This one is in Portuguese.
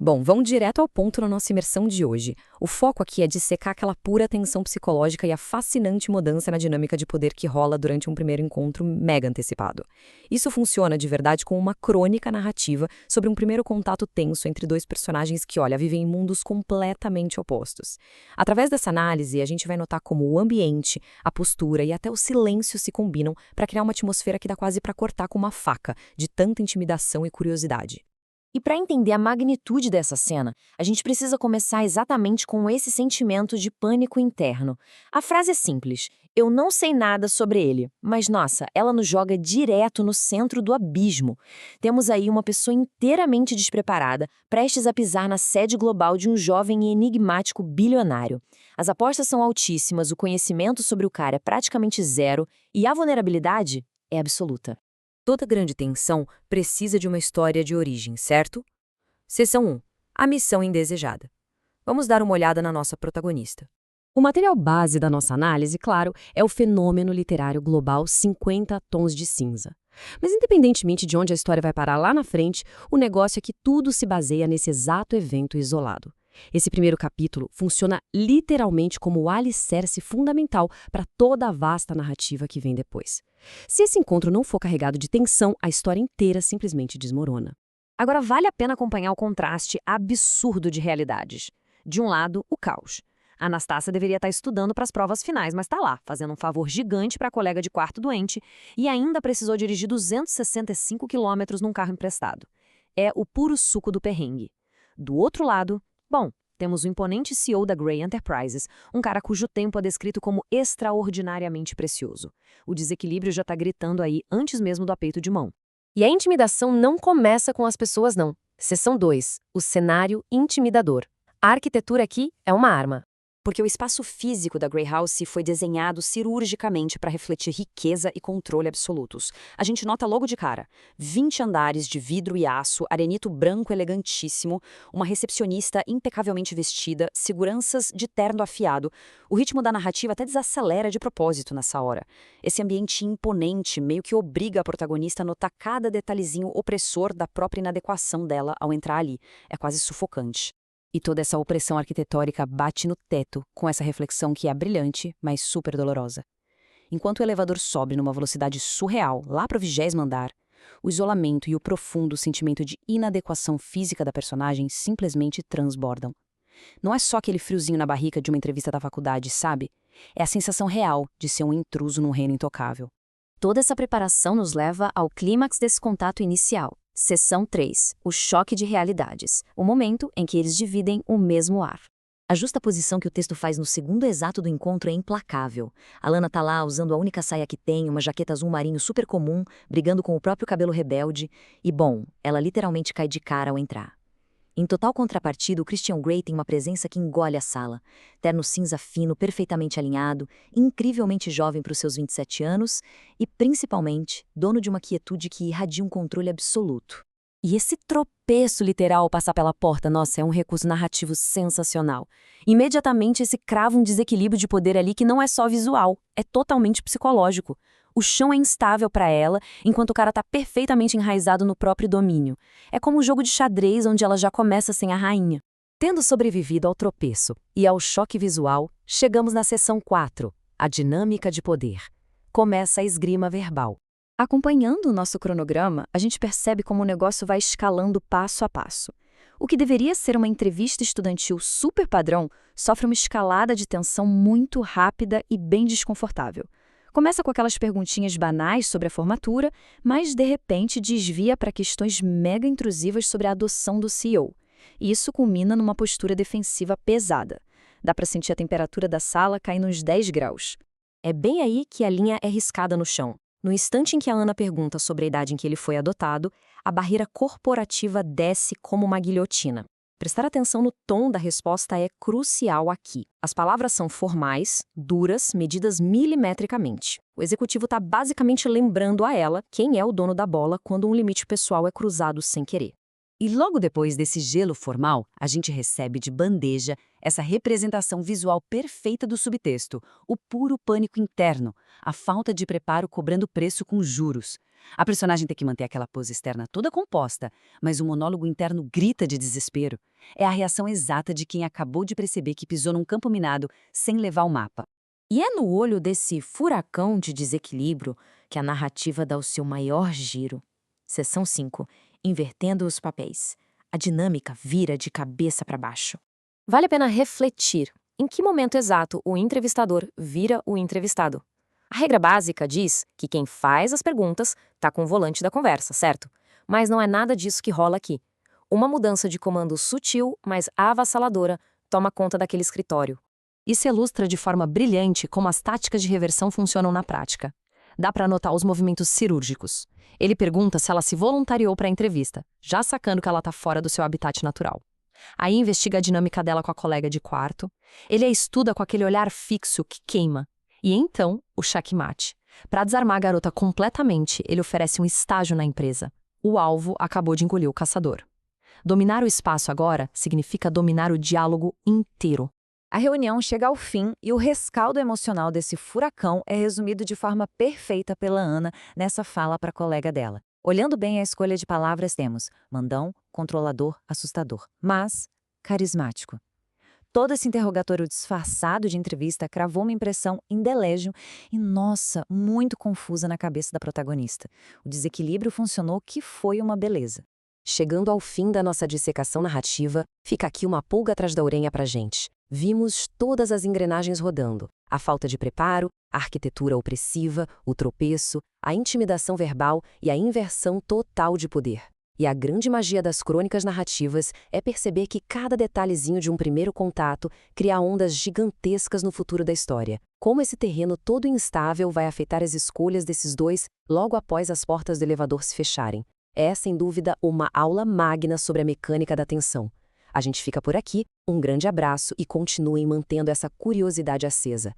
Bom, vamos direto ao ponto na nossa imersão de hoje. O foco aqui é dissecar aquela pura tensão psicológica e a fascinante mudança na dinâmica de poder que rola durante um primeiro encontro mega antecipado. Isso funciona de verdade como uma crônica narrativa sobre um primeiro contato tenso entre dois personagens que, olha, vivem em mundos completamente opostos. Através dessa análise, a gente vai notar como o ambiente, a postura e até o silêncio se combinam para criar uma atmosfera que dá quase para cortar com uma faca, de tanta intimidação e curiosidade. E para entender a magnitude dessa cena, a gente precisa começar exatamente com esse sentimento de pânico interno. A frase é simples: eu não sei nada sobre ele, mas nossa, ela nos joga direto no centro do abismo. Temos aí uma pessoa inteiramente despreparada, prestes a pisar na sede global de um jovem e enigmático bilionário. As apostas são altíssimas, o conhecimento sobre o cara é praticamente zero e a vulnerabilidade é absoluta. Toda grande tensão precisa de uma história de origem, certo? Seção 1. A missão indesejada. Vamos dar uma olhada na nossa protagonista. O material base da nossa análise, claro, é o fenômeno literário global 50 Tons de Cinza. Mas independentemente de onde a história vai parar lá na frente, o negócio é que tudo se baseia nesse exato evento isolado. Esse primeiro capítulo funciona literalmente como o alicerce fundamental para toda a vasta narrativa que vem depois. Se esse encontro não for carregado de tensão, a história inteira simplesmente desmorona. Agora, vale a pena acompanhar o contraste absurdo de realidades. De um lado, o caos. A Anastácia deveria estar estudando para as provas finais, mas está lá, fazendo um favor gigante para a colega de quarto doente e ainda precisou dirigir 265 quilômetros num carro emprestado. É o puro suco do perrengue. Do outro lado, bom, temos o imponente CEO da Grey Enterprises, um cara cujo tempo é descrito como extraordinariamente precioso. O desequilíbrio já está gritando aí antes mesmo do apeito de mão. E a intimidação não começa com as pessoas, não. Seção 2. O cenário intimidador. A arquitetura aqui é uma arma. Porque o espaço físico da Grey House foi desenhado cirurgicamente para refletir riqueza e controle absolutos. A gente nota logo de cara: 20 andares de vidro e aço, arenito branco elegantíssimo, uma recepcionista impecavelmente vestida, seguranças de terno afiado. O ritmo da narrativa até desacelera de propósito nessa hora. Esse ambiente imponente meio que obriga a protagonista a notar cada detalhezinho opressor da própria inadequação dela ao entrar ali. É quase sufocante. E toda essa opressão arquitetônica bate no teto com essa reflexão que é brilhante, mas super dolorosa. Enquanto o elevador sobe numa velocidade surreal lá para o 20º andar, o isolamento e o profundo sentimento de inadequação física da personagem simplesmente transbordam. Não é só aquele friozinho na barriga de uma entrevista da faculdade, sabe? É a sensação real de ser um intruso num reino intocável. Toda essa preparação nos leva ao clímax desse contato inicial. Seção 3. O choque de realidades. O momento em que eles dividem o mesmo ar. A justaposição que o texto faz no segundo exato do encontro é implacável. A Lana tá lá usando a única saia que tem, uma jaqueta azul marinho super comum, brigando com o próprio cabelo rebelde. E bom, ela literalmente cai de cara ao entrar. Em total contrapartida, o Christian Grey tem uma presença que engole a sala. Terno cinza fino, perfeitamente alinhado, incrivelmente jovem para os seus 27 anos e, principalmente, dono de uma quietude que irradia um controle absoluto. E esse tropeço literal ao passar pela porta, nossa, é um recurso narrativo sensacional. Imediatamente esse crava um desequilíbrio de poder ali que não é só visual, é totalmente psicológico. O chão é instável para ela, enquanto o cara está perfeitamente enraizado no próprio domínio. É como um jogo de xadrez onde ela já começa sem a rainha. Tendo sobrevivido ao tropeço e ao choque visual, chegamos na seção 4, a dinâmica de poder. Começa a esgrima verbal. Acompanhando o nosso cronograma, a gente percebe como o negócio vai escalando passo a passo. O que deveria ser uma entrevista estudantil super padrão sofre uma escalada de tensão muito rápida e bem desconfortável. Começa com aquelas perguntinhas banais sobre a formatura, mas de repente desvia para questões mega intrusivas sobre a adoção do CEO. E isso culmina numa postura defensiva pesada. Dá para sentir a temperatura da sala caindo uns 10 graus. É bem aí que a linha é riscada no chão. No instante em que a Ana pergunta sobre a idade em que ele foi adotado, a barreira corporativa desce como uma guilhotina. Prestar atenção no tom da resposta é crucial aqui. As palavras são formais, duras, medidas milimetricamente. O executivo está basicamente lembrando a ela quem é o dono da bola quando um limite pessoal é cruzado sem querer. E logo depois desse gelo formal, a gente recebe de bandeja essa representação visual perfeita do subtexto, o puro pânico interno, a falta de preparo cobrando preço com juros. A personagem tem que manter aquela pose externa toda composta, mas o monólogo interno grita de desespero. É a reação exata de quem acabou de perceber que pisou num campo minado sem levar o mapa. E é no olho desse furacão de desequilíbrio que a narrativa dá o seu maior giro. Seção 5. Invertendo os papéis. A dinâmica vira de cabeça para baixo. Vale a pena refletir em que momento exato o entrevistador vira o entrevistado. A regra básica diz que quem faz as perguntas está com o volante da conversa, certo? Mas não é nada disso que rola aqui. Uma mudança de comando sutil, mas avassaladora, toma conta daquele escritório. Isso ilustra de forma brilhante como as táticas de reversão funcionam na prática. Dá para notar os movimentos cirúrgicos. Ele pergunta se ela se voluntariou para a entrevista, já sacando que ela está fora do seu habitat natural. Aí investiga a dinâmica dela com a colega de quarto. Ele a estuda com aquele olhar fixo que queima. E então, o checkmate. Para desarmar a garota completamente, ele oferece um estágio na empresa. O alvo acabou de engolir o caçador. Dominar o espaço agora significa dominar o diálogo inteiro. A reunião chega ao fim e o rescaldo emocional desse furacão é resumido de forma perfeita pela Ana nessa fala para a colega dela. Olhando bem a escolha de palavras, temos mandão, controlador, assustador, mas carismático. Todo esse interrogatório disfarçado de entrevista cravou uma impressão indelével e, nossa, muito confusa na cabeça da protagonista. O desequilíbrio funcionou que foi uma beleza. Chegando ao fim da nossa dissecação narrativa, fica aqui uma pulga atrás da orelha pra gente. Vimos todas as engrenagens rodando. A falta de preparo, a arquitetura opressiva, o tropeço, a intimidação verbal e a inversão total de poder. E a grande magia das crônicas narrativas é perceber que cada detalhezinho de um primeiro contato cria ondas gigantescas no futuro da história. Como esse terreno todo instável vai afetar as escolhas desses dois logo após as portas do elevador se fecharem. É, sem dúvida, uma aula magna sobre a mecânica da tensão. A gente fica por aqui, um grande abraço e continuem mantendo essa curiosidade acesa.